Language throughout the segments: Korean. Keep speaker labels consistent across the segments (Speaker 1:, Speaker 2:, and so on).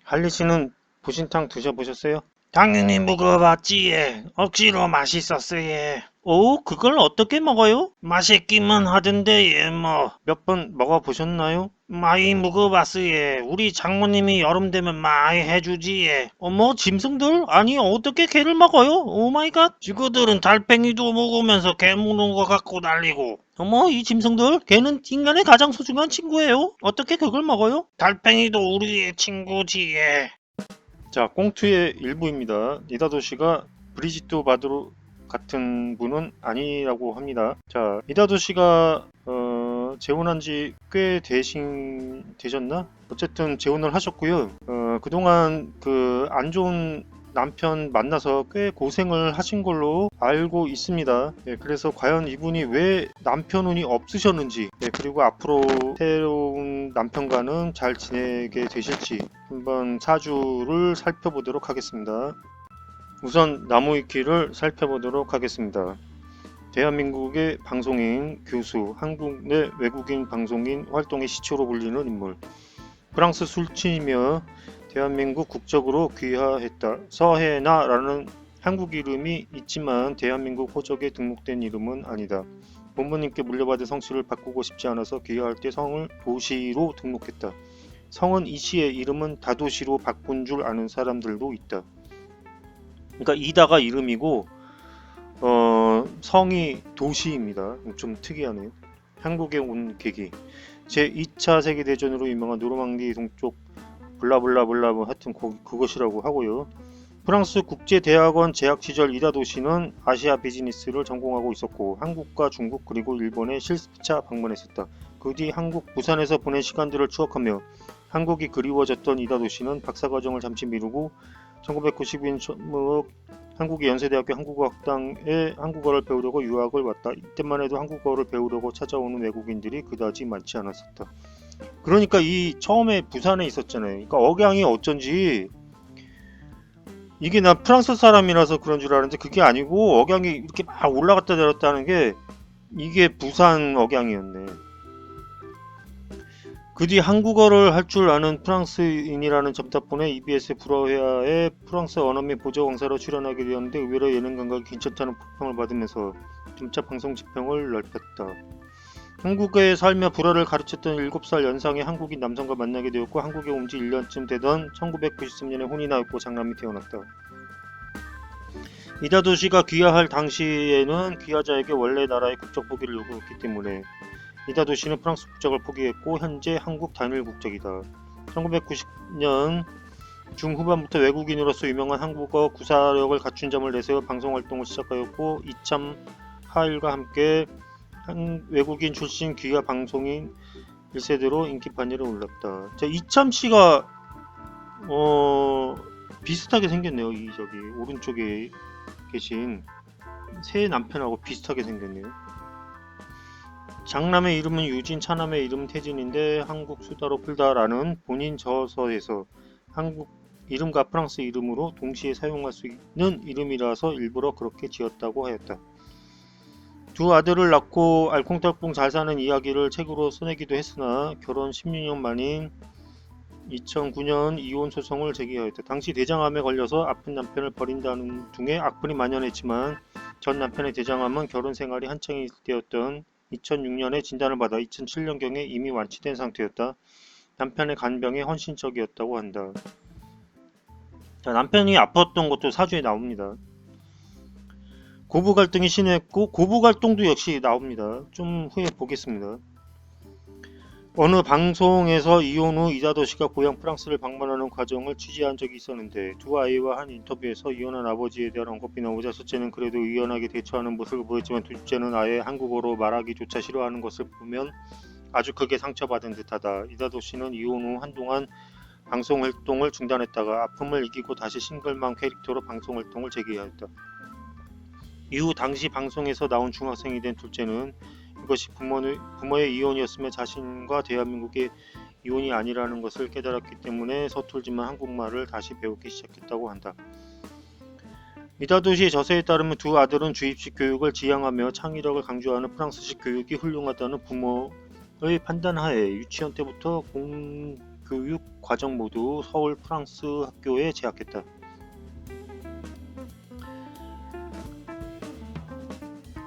Speaker 1: 할리 씨는 보신탕 드셔보셨어요? 당연히 먹어봤지. 예. 억지로 맛있었어. 예. 오, 그걸 어떻게 먹어요? 맛있기만 하던데 예, 뭐. 몇 번 먹어보셨나요? 많이 먹어봤어. 예. 우리 장모님이 여름 되면 많이 해주지. 예. 어머, 짐승들? 아니, 어떻게 개를 먹어요? 오 마이 갓. 지구들은 달팽이도 먹으면서 개 먹는 거 갖고 난리고. 어머, 이 짐승들? 개는 인간의 가장 소중한 친구예요. 어떻게 그걸 먹어요? 달팽이도 우리의 친구지. 예. 자, 꽁트의 일부입니다. 니다도 씨가 브리짓도 바드로 같은 분은 아니라고 합니다. 자, 니다도 씨가 재혼한 지 꽤 되셨나? 어쨌든 재혼을 하셨고요. 그동안 그 안 좋은 남편 만나서 꽤 고생을 하신 걸로 알고 있습니다. 예, 그래서 과연 이분이 왜 남편 운이 없으셨는지, 예, 그리고 앞으로 새로운 남편과는 잘 지내게 되실지 한번 사주를 살펴보도록 하겠습니다. 우선 나무위키를 살펴보도록 하겠습니다. 대한민국의 방송인, 교수, 한국 내 외국인 방송인 활동의 시초로 불리는 인물. 프랑스 술친이며 대한민국 국적으로 귀화했다. 서해나라는 한국 이름이 있지만 대한민국 호적에 등록된 이름은 아니다. 부모님께 물려받은 성씨를 바꾸고 싶지 않아서 귀화할 때 성을 도시로 등록했다. 성은 이 씨의 이름은 다도시로 바꾼 줄 아는 사람들도 있다. 그러니까 이다가 이름이고 성이 도시입니다. 좀 특이하네요. 한국에 온 계기. 제2차 세계대전으로 유명한 노르망디 동쪽 블라블라블라 뭐 하여튼 그것이라고 하고요. 프랑스 국제대학원 재학 시절 이다도 씨는 아시아 비즈니스를 전공하고 있었고 한국과 중국 그리고 일본에 실습차 방문했었다. 그 뒤 한국 부산에서 보낸 시간들을 추억하며 한국이 그리워졌던 이다도 씨는 박사과정을 잠시 미루고 1992년 초목 한국의 연세대학교 한국어학당에 한국어를 배우려고 유학을 왔다. 이때만 해도 한국어를 배우려고 찾아오는 외국인들이 그다지 많지 않았었다. 그러니까 이 처음에 부산에 있었잖아요. 그러니까 억양이 어쩐지 이게 나 프랑스 사람이라서 그런 줄 알았는데 그게 아니고 억양이 이렇게 막 올라갔다 내렸다 하는 게 이게 부산 억양이었네. 그 뒤 한국어를 할 줄 아는 프랑스인이라는 점 덕분에 EBS 불어회화에 프랑스 언어및 보조 강사로 출연하게 되었는데 의외로 예능 감각이 괜찮다는 폭평을 받으면서 점차 방송 지평을 넓혔다. 한국에 살며 불어를 가르쳤던 7살 연상의 한국인 남성과 만나게 되었고 한국에 온 지 1년쯤 되던 1993년에 혼이 나었고 장남이 태어났다. 이다도 씨가 귀화할 당시에는 귀화자에게 원래 나라의 국적 포기를 요구했기 때문에 이다도 씨는 프랑스 국적을 포기했고 현재 한국 단일 국적이다. 1990년 중후반부터 외국인으로서 유명한 한국어 구사력을 갖춘 점을 내세워 방송 활동을 시작하였고 이참 하일과 함께 외국인 출신 귀화 방송인 1세대로 인기 판열에 올랐다. 자, 이참 씨가 비슷하게 생겼네요. 이 저기 오른쪽에 계신 새 남편하고 비슷하게 생겼네요. 장남의 이름은 유진, 차남의 이름은 태진인데 한국 수다로 풀다라는 본인 저서에서 한국 이름과 프랑스 이름으로 동시에 사용할 수 있는 이름이라서 일부러 그렇게 지었다고 하였다. 두 아들을 낳고 알콩달콩 잘 사는 이야기를 책으로 써내기도 했으나 결혼 16년 만인 2009년 이혼 소송을 제기하였다. 당시 대장암에 걸려서 아픈 남편을 버린다는 등의 악플이 만연했지만 전 남편의 대장암은 결혼 생활이 한창일 때였던 2006년에 진단을 받아 2007년경에 이미 완치된 상태였다. 남편의 간병에 헌신적이었다고 한다. 자, 남편이 아팠던 것도 사주에 나옵니다. 고부 갈등이 심했고 고부 갈등도 역시 나옵니다. 좀 후에 보겠습니다. 어느 방송에서 이혼 후 이다도 씨가 고향 프랑스를 방문하는 과정을 취재한 적이 있었는데 두 아이와 한 인터뷰에서 이혼한 아버지에 대한 언급이 나오자 첫째는 그래도 의연하게 대처하는 모습을 보였지만 둘째는 아예 한국어로 말하기조차 싫어하는 것을 보면 아주 크게 상처받은 듯하다. 이다도 씨는 이혼 후 한동안 방송 활동을 중단했다가 아픔을 이기고 다시 싱글맘 캐릭터로 방송 활동을 재개하였다. 이후 당시 방송에서 나온 중학생이 된 둘째는 이것이 부모의 이혼이었으며 자신과 대한민국의 이혼이 아니라는 것을 깨달았기 때문에 서툴지만 한국말을 다시 배우기 시작했다고 한다. 이다도 씨의 저서에 따르면 두 아들은 주입식 교육을 지향하며 창의력을 강조하는 프랑스식 교육이 훌륭하다는 부모의 판단하에 유치원 때부터 교육 과정 모두 서울 프랑스 학교에 재학했다.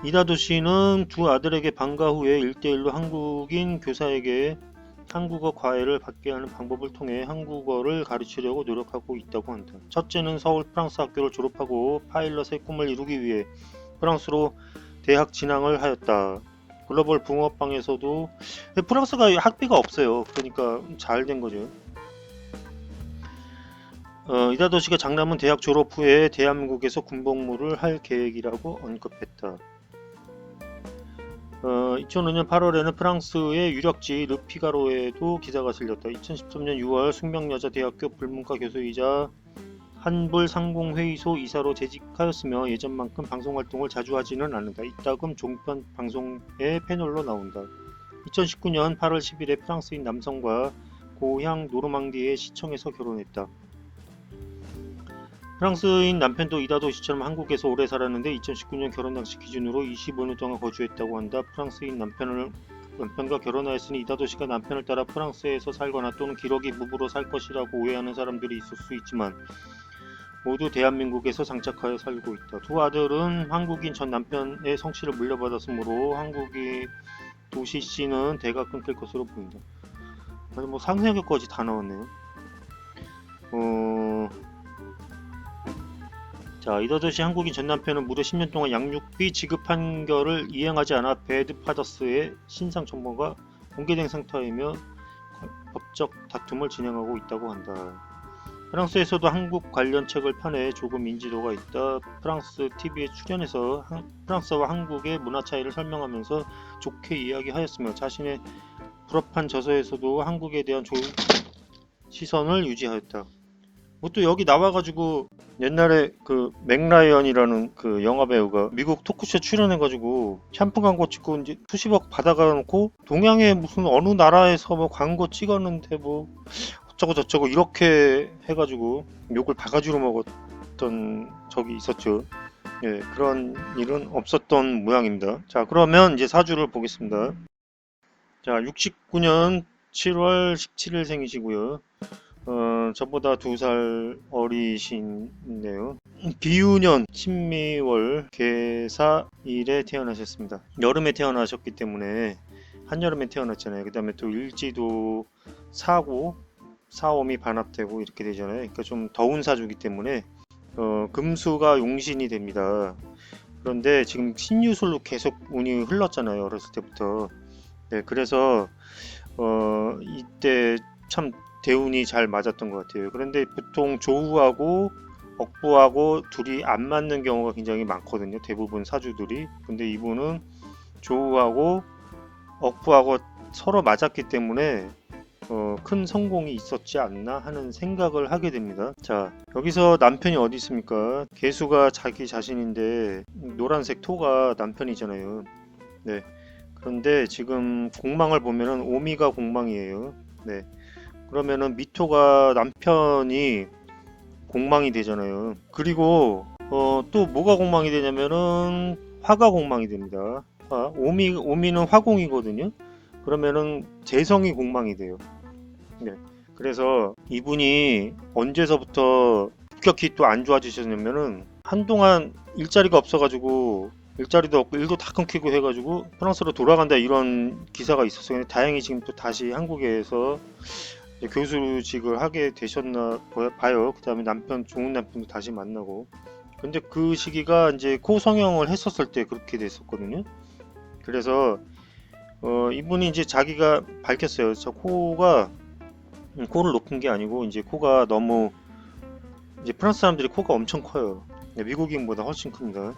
Speaker 1: 이다도 씨는 두 아들에게 방과 후에 1대1로 한국인 교사에게 한국어 과외를 받게 하는 방법을 통해 한국어를 가르치려고 노력하고 있다고 한다. 첫째는 서울 프랑스 학교를 졸업하고 파일럿의 꿈을 이루기 위해 프랑스로 대학 진학을 하였다. 글로벌 붕어빵에서도 프랑스가 학비가 없어요. 그러니까 잘 된 거죠. 이다도 씨가 장남은 대학 졸업 후에 대한민국에서 군복무를 할 계획이라고 언급했다. 2005년 8월에는 프랑스의 유력지 르피가로에도 기사가 실렸다. 2013년 6월 숙명여자대학교 불문과 교수이자 한불상공회의소 이사로 재직하였으며 예전만큼 방송활동을 자주 하지는 않는다. 이따금 종편 방송의 패널로 나온다. 2019년 8월 10일에 프랑스인 남성과 고향 노르망디의 시청에서 결혼했다. 프랑스인 남편도 이다도 씨처럼 한국에서 오래 살았는데 2019년 결혼 당시 기준으로 25년 동안 거주했다고 한다. 프랑스인 남편과 결혼하였으니 이다도 씨가 남편을 따라 프랑스에서 살거나 또는 기러기 부부로 살 것이라고 오해하는 사람들이 있을 수 있지만 모두 대한민국에서 장착하여 살고 있다. 두 아들은 한국인 전 남편의 성씨를 물려받았으므로 한국이 도시 씨는 대가 끊길 것으로 보인다. 아니 뭐 상세하게까지 다 나왔네요. 자, 이다도 씨 한국인 전 남편은 무려 10년 동안 양육비 지급 판결을 이행하지 않아 배드 파더스의 신상 첨부가 공개된 상태이며 법적 다툼을 진행하고 있다고 한다. 프랑스에서도 한국 관련 책을 판에 조금 인지도가 있다. 프랑스 TV에 출연해서 프랑스와 한국의 문화 차이를 설명하면서 좋게 이야기하였으며 자신의 불합한 저서에서도 한국에 대한 좋은 시선을 유지하였다. 뭐 또 여기 나와가지고 옛날에 그 맥라이언이라는 그 영화 배우가 미국 토크쇼 출연해가지고 샴푸 광고 찍고 이제 수십억 받아가놓고 동양의 무슨 어느 나라에서 뭐 광고 찍었는데 뭐 어쩌고 저쩌고 이렇게 해가지고 욕을 바가지로 먹었던 적이 있었죠. 예, 그런 일은 없었던 모양입니다. 자, 그러면 이제 사주를 보겠습니다. 자, 69년 7월 17일 생이시고요. 저보다 2살 어리신데요. 비유년 신미월 개사일에 태어나셨습니다. 여름에 태어나셨기 때문에 한여름에 태어났잖아요. 그 다음에 또 일지도 사고 사옴이 반합되고 이렇게 되잖아요. 그러니까 좀 더운 사주기 때문에 금수가 용신이 됩니다. 그런데 지금 신유술로 계속 운이 흘렀잖아요. 어렸을 때부터. 네, 그래서 이때 참 대운이 잘 맞았던 것 같아요. 그런데 보통 조우하고 억부하고 둘이 안 맞는 경우가 굉장히 많거든요. 대부분 사주들이. 근데 이분은 조우하고 억부하고 서로 맞았기 때문에 큰 성공이 있었지 않나 하는 생각을 하게 됩니다. 자, 여기서 남편이 어디 있습니까? 개수가 자기 자신인데 노란색 토가 남편이잖아요. 네. 그런데 지금 공망을 보면은 오미가 공망이에요. 네. 그러면은 미토가 남편이 공망이 되잖아요. 그리고 또 뭐가 공망이 되냐면은 화가 공망이 됩니다. 오미는 화공이거든요. 그러면은 재성이 공망이 돼요. 네. 그래서 이분이 언제서부터 급격히 또 안 좋아지셨냐면은 한동안 일자리가 없어가지고 일자리도 없고 일도 다 끊기고 해가지고 프랑스로 돌아간다 이런 기사가 있었어요. 근데 다행히 지금 또 다시 한국에서 교수직을 하게 되셨나 봐요. 그 다음에 남편, 좋은 남편도 다시 만나고. 근데 그 시기가 이제 코 성형을 했었을 때 그렇게 됐었거든요. 그래서 이분이 이제 자기가 밝혔어요. 저 코가 코를 높은 게 아니고 이제 코가 너무 이제 프랑스 사람들이 코가 엄청 커요. 미국인보다 훨씬 큽니다.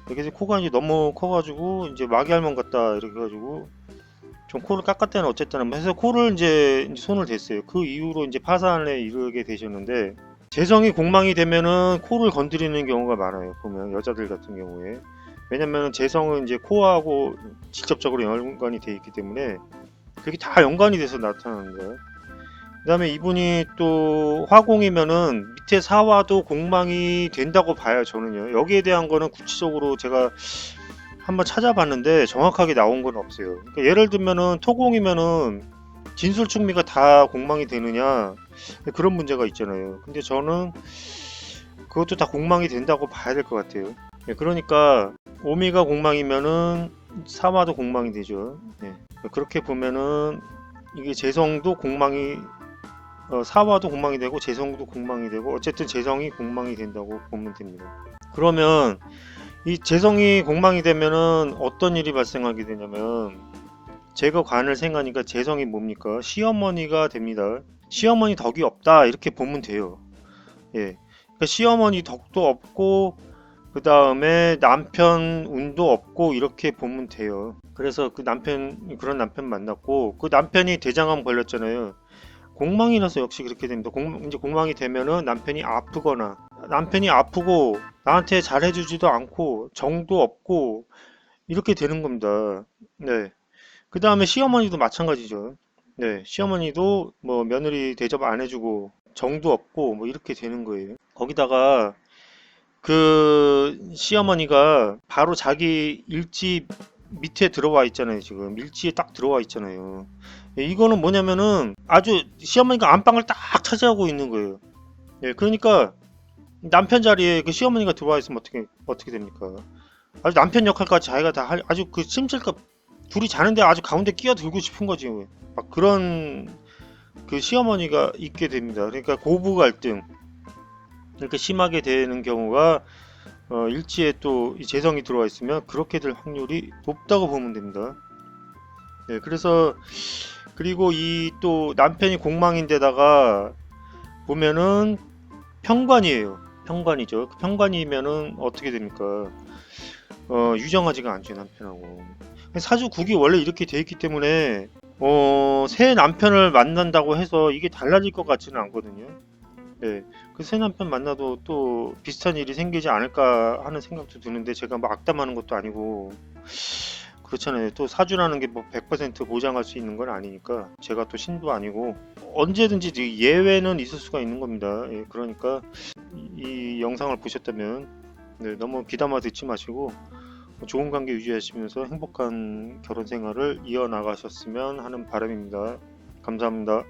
Speaker 1: 그래서 코가 이제 너무 커가지고 이제 마귀할멈 같다 이렇게 해가지고 좀 코를 깎았다는 어쨌든 해서 코를 이제 손을 댔어요. 그 이후로 이제 파산에 이르게 되셨는데 재성이 공망이 되면은 코를 건드리는 경우가 많아요. 보면 여자들 같은 경우에 왜냐면 재성은 이제 코하고 직접적으로 연관이 돼 있기 때문에 그게 다 연관이 돼서 나타나는 거예요. 그 다음에 이분이 또 화공이면은 밑에 사화도 공망이 된다고 봐요. 저는요. 여기에 대한 거는 구체적으로 제가 한번 찾아봤는데 정확하게 나온 건 없어요. 그러니까 예를 들면은 토공이면은 진술충미가 다 공망이 되느냐 그런 문제가 있잖아요. 근데 저는 그것도 다 공망이 된다고 봐야 될 것 같아요. 그러니까 오미가 공망이면은 사화도 공망이 되죠. 그렇게 보면은 이게 재성도 공망이 사화도 공망이 되고 재성도 공망이 되고 어쨌든 재성이 공망이 된다고 보면 됩니다. 그러면 이 재성이 공망이 되면은 어떤 일이 발생하게 되냐면 제가 관을 생하니까 재성이 뭡니까? 시어머니가 됩니다. 시어머니 덕이 없다 이렇게 보면 돼요. 예. 그러니까 시어머니 덕도 없고 그 다음에 남편 운도 없고 이렇게 보면 돼요. 그래서 그런 남편 만났고 그 남편이 대장암 걸렸잖아요. 공망이라서 역시 그렇게 됩니다. 이제 공망이 되면은 남편이 아프거나 남편이 아프고 나한테 잘해주지도 않고 정도 없고 이렇게 되는 겁니다. 네. 그 다음에 시어머니도 마찬가지죠. 네. 시어머니도 뭐 며느리 대접 안 해주고 정도 없고 뭐 이렇게 되는 거예요. 거기다가 그 시어머니가 바로 자기 일지 밑에 들어와 있잖아요. 지금 일지에 딱 들어와 있잖아요. 이거는 뭐냐면은 아주 시어머니가 안방을 딱 차지하고 있는 거예요. 예, 그러니까 남편 자리에 그 시어머니가 들어와 있으면 어떻게 됩니까? 아주 남편 역할까지 자기가 다 아주 그 심질껏 둘이 자는데 아주 가운데 끼어들고 싶은 거지. 막 그런 그 시어머니가 있게 됩니다. 그러니까 고부 갈등 이렇게 심하게 되는 경우가 일지에 또 이 재성이 들어와 있으면 그렇게 될 확률이 높다고 보면 됩니다. 네, 그래서 그리고 이 또 남편이 공망인데다가 보면은 평관이에요. 평관이죠. 그 평관이면은 어떻게 됩니까? 유정하지가 않죠 남편하고. 사주 국이 원래 이렇게 돼 있기 때문에 새 남편을 만난다고 해서 이게 달라질 것 같지는 않거든요. 네, 그 새 남편 만나도 또 비슷한 일이 생기지 않을까 하는 생각도 드는데 제가 뭐 악담하는 것도 아니고 그렇잖아요. 또 사주라는 게 뭐 100% 보장할 수 있는 건 아니니까 제가 또 신도 아니고 언제든지 예외는 있을 수가 있는 겁니다. 예, 그러니까 이 영상을 보셨다면 네, 너무 귀담아 듣지 마시고 좋은 관계 유지하시면서 행복한 결혼 생활을 이어나가셨으면 하는 바람입니다. 감사합니다.